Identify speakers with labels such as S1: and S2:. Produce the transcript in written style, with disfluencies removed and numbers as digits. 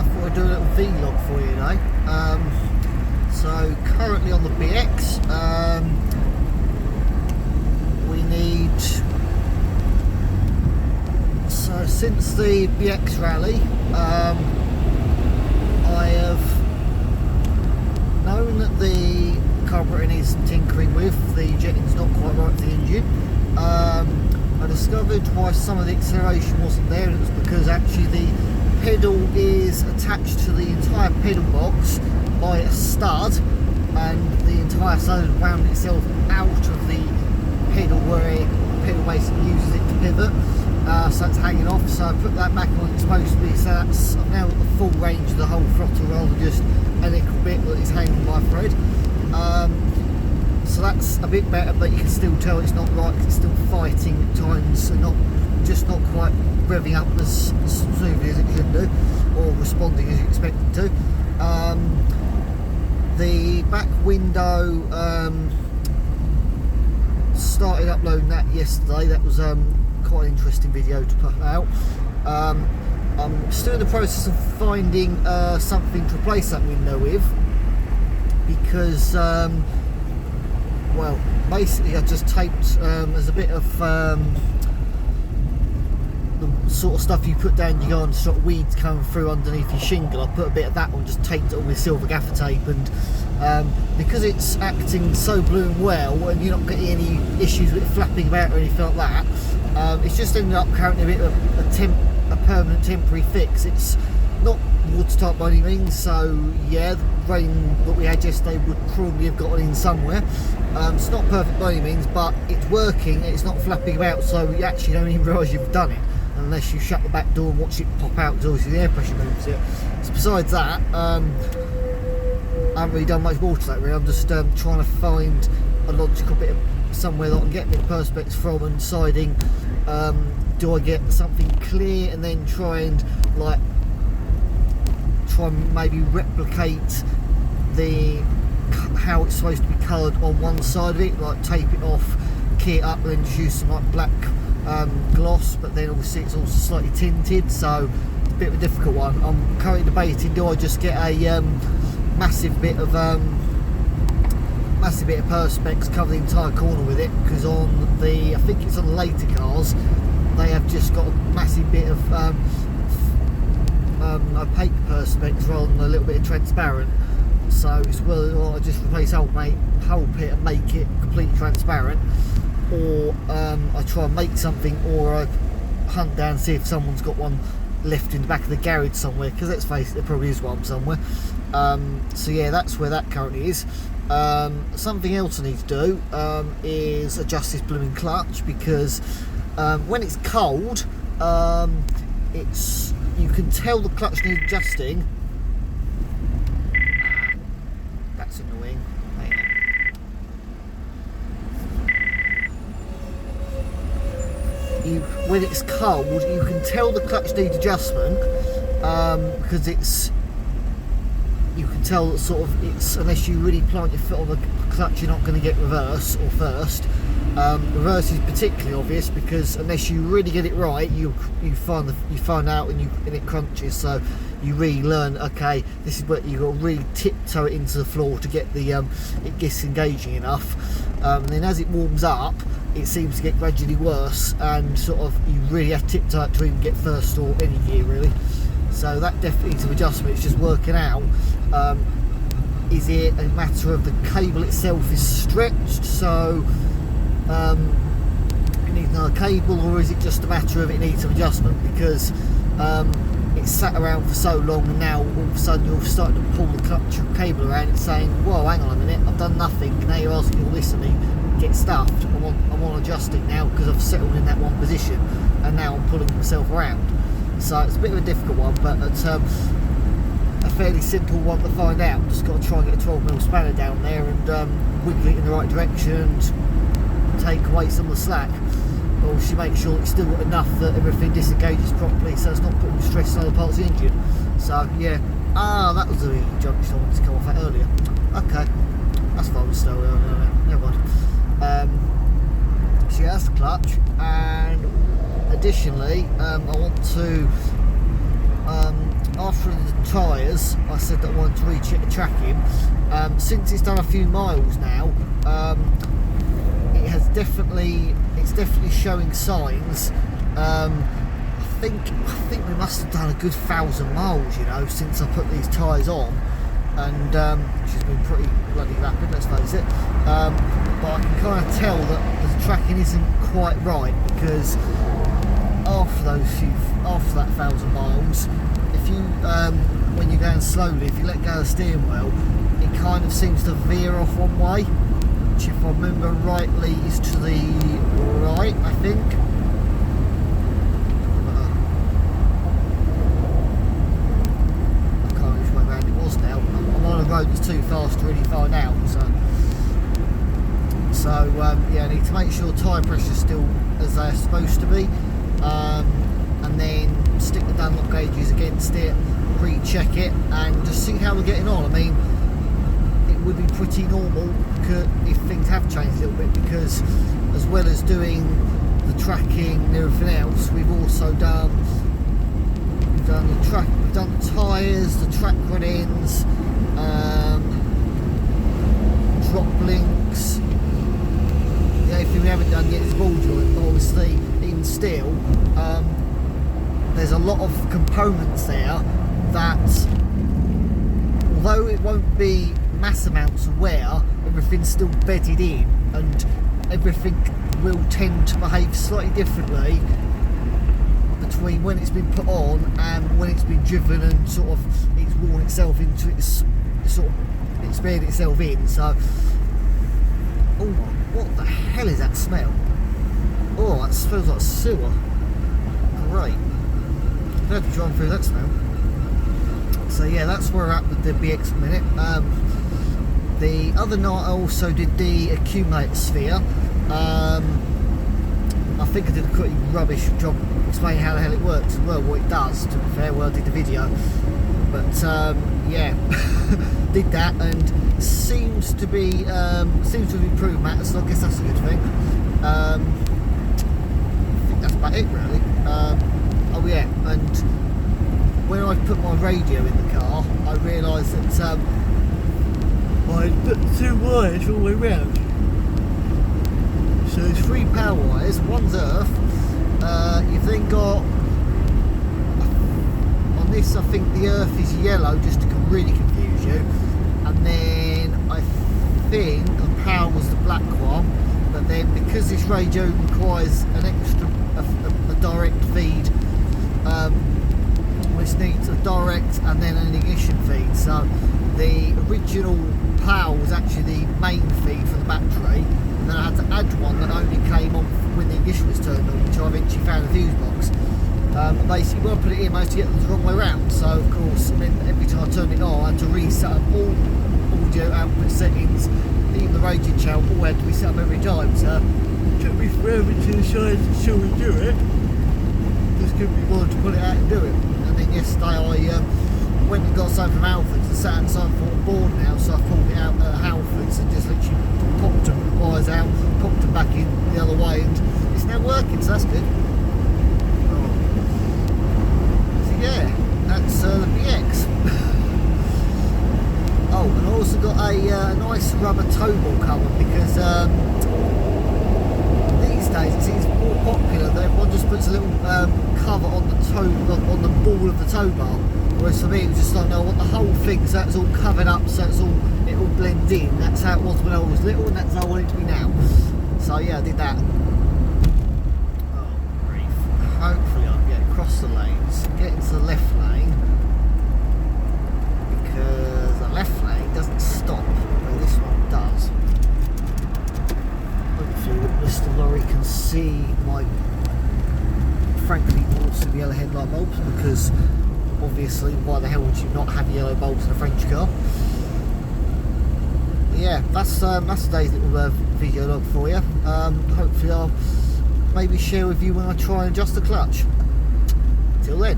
S1: thought I'd do a little vlog for you today. So currently on the BX, we need, so since the BX rally, I have known that the carburetor needs some tinkering with, the jetting's not quite right for the engine. I discovered why some of the acceleration wasn't there, and it was because actually the pedal is attached to the entire pedal box by a stud, and the entire stud has wound itself out of the pedal where the pedal basically uses it to pivot, so it's hanging off. So I put that back on it's supposed to be, so that's, I've now got the full range of the whole throttle rather than just a little bit that is hanging by a thread. So that's a bit better, but you can still tell it's not right because it's still fighting at times and not quite revving up as smoothly as it should do, or responding as you expect it to. The back window, started uploading that yesterday. That was quite an interesting video to put out. I'm still in the process of finding something to replace that window with, because well, basically I just taped, there's a bit of the sort of stuff you put down your garden to stop weeds coming through underneath your shingle. I put a bit of that on, just taped it on with silver gaffer tape, and because it's acting so blue and well and you're not getting any issues with it flapping about or anything like that, it's just ended up currently a bit of a permanent temporary fix. It's not watertight by any means, so yeah, the rain that we had yesterday would probably have gotten in somewhere. It's not perfect by any means, but it's working, it's not flapping about, so you actually don't even realise you've done it unless you shut the back door and watch it pop out, because obviously the air pressure moves it. So besides that, I haven't really done much more to that really. I'm just trying to find a logical bit of somewhere that I can get a bit of perspex from, and deciding, do I get something clear and then try and maybe replicate how it's supposed to be coloured on one side of it, like tape it off, key it up, and then just use some like black gloss, but then obviously it's also slightly tinted, so it's a bit of a difficult one. I'm currently debating, do I just get a massive bit of perspex, cover the entire corner with it, because on the, I think it's on the later cars, they have just got a massive bit of opaque perspex rather than a little bit of transparent. So it's whether I just replace whole pit and make it completely transparent, or I try and make something, or I hunt down and see if someone's got one left in the back of the garage somewhere, because let's face it, there probably is one somewhere. So yeah, that's where that currently is. Something else I need to do is adjust this blooming clutch, because when it's cold, you can tell the clutch needs adjusting. That's annoying. Hang on. When it's cold, you can tell the clutch needs adjustment, because you can tell that sort of unless you really plant your foot on the clutch, you're not going to get reverse or first. Reverse is particularly obvious, because unless you really get it right, you find out and it crunches. So you really learn, okay, this is where you've got to really tiptoe it into the floor to get the it disengaging enough. And then as it warms up, it seems to get gradually worse, and sort of you really have to tiptoe it to even get first or any gear really. So that definitely needs some adjustment. It's just working out, is it a matter of the cable itself is stretched, so it needs another cable, or is it just a matter of it needs some adjustment because it's sat around for so long, and now all of a sudden you're starting to pull the clutch cable around, it's saying, whoa, hang on a minute, I've done nothing, now you're asking all this of me, get stuffed. I want adjusting now because I've settled in that one position, and now I'm pulling myself around. So it's a bit of a difficult one, but it's a fairly simple one to find out. Just got to try and get a 12mm spanner down there and wiggle it in the right direction and take away some of the slack. Or she makes sure it's still got enough that everything disengages properly, so it's not putting stress on other parts of the engine. So yeah, that was the junction I wanted to come off at earlier. Okay, that's fine, still never mind. So yeah, that's the clutch, and additionally I want to after the tyres, I said that I wanted to recheck the tracking. Since it's done a few miles now, it's definitely showing signs. I think we must have done a good 1,000 miles, you know, since I put these tyres on, and she's been pretty bloody rapid, let's face it. But I can kind of tell that the tracking isn't quite right, because after that 1,000 miles, if you when you're going slowly, if you let go of the steering wheel, it kind of seems to veer off one way, which, if I remember rightly, is to the right, I think. I can't remember which way round it was now. I'm on a road that's too fast to really find out, so yeah, I need to make sure tyre pressure is still as they're supposed to be, and then stick the Dunlop gauges against it, recheck it, and just see how we're getting on. I mean, it would be pretty normal if things have changed a little bit, because as well as doing the tracking and everything else, we've also done the tyres, the track rod ends, drop links. The only thing we haven't done yet is ball joint, but obviously in steel, there's a lot of components there that, although it won't be mass amounts of wear, everything's still bedded in, and everything will tend to behave slightly differently between when it's been put on and when it's been driven, and sort of it's worn itself into its sort of it's bedded itself in. So, oh my, what the hell is that smell? Oh, that smells like sewer. Great. I'm glad to drive through that smell. So yeah, that's where we're at with the BX at the minute. The other night I also did the accumulator sphere. I think I did a pretty rubbish job explaining how the hell it works as well, what it does, to be fair, when I did the video. But yeah, did that, and seems to have improved matters, so I guess that's a good thing. I think that's about it really. Oh yeah, and when I put my radio in the car, I realised that I put 2 wires all the way around. So there's 3 power wires, one's earth. You've then got, on this I think the earth is yellow, just to really confuse you, and then I think the power was the black one, but then because this radio requires an extra, a direct feed, which needs a direct and then an ignition feed, so the original power was actually the main feed for the battery, and then I had to add one that only came on when the ignition was turned on, which I eventually found a fuse box. Basically when I put it in, I managed to get them the wrong way around, so of course then every time I turned it on I had to reset up all audio output settings, even the radio channel, all had to be set up every time, so it took me forever to decide to still do it. Just couldn't be bothered to pull it out and do it. And then yesterday I went and got something from Halfords and sat inside for on board now, so I pulled it out at Halfords and just literally popped the wires out, popped them back in the other way, and it's now working, so that's good. So yeah, that's the BX. Oh, and I also got a nice rubber tow ball cover, because these days it seems more popular that everyone just puts a little cover on the on the ball of the tow bar. Whereas for me, it was just like, no, I want the whole thing, so it's all covered up, so it all blends in. That's how it was when I was little, and that's how I want it to be now. So yeah, I did that. Oh, grief. Hopefully I can get across the lanes, get into the left lane, because the left lane doesn't stop, but this one does. Hopefully Mr. Lorry can see my, frankly, awesome yellow headlight bulbs, because obviously, why the hell would you not have yellow bulbs in a French car? But yeah, that's today's little video log for you. Hopefully I'll maybe share with you when I try and adjust the clutch. Till then.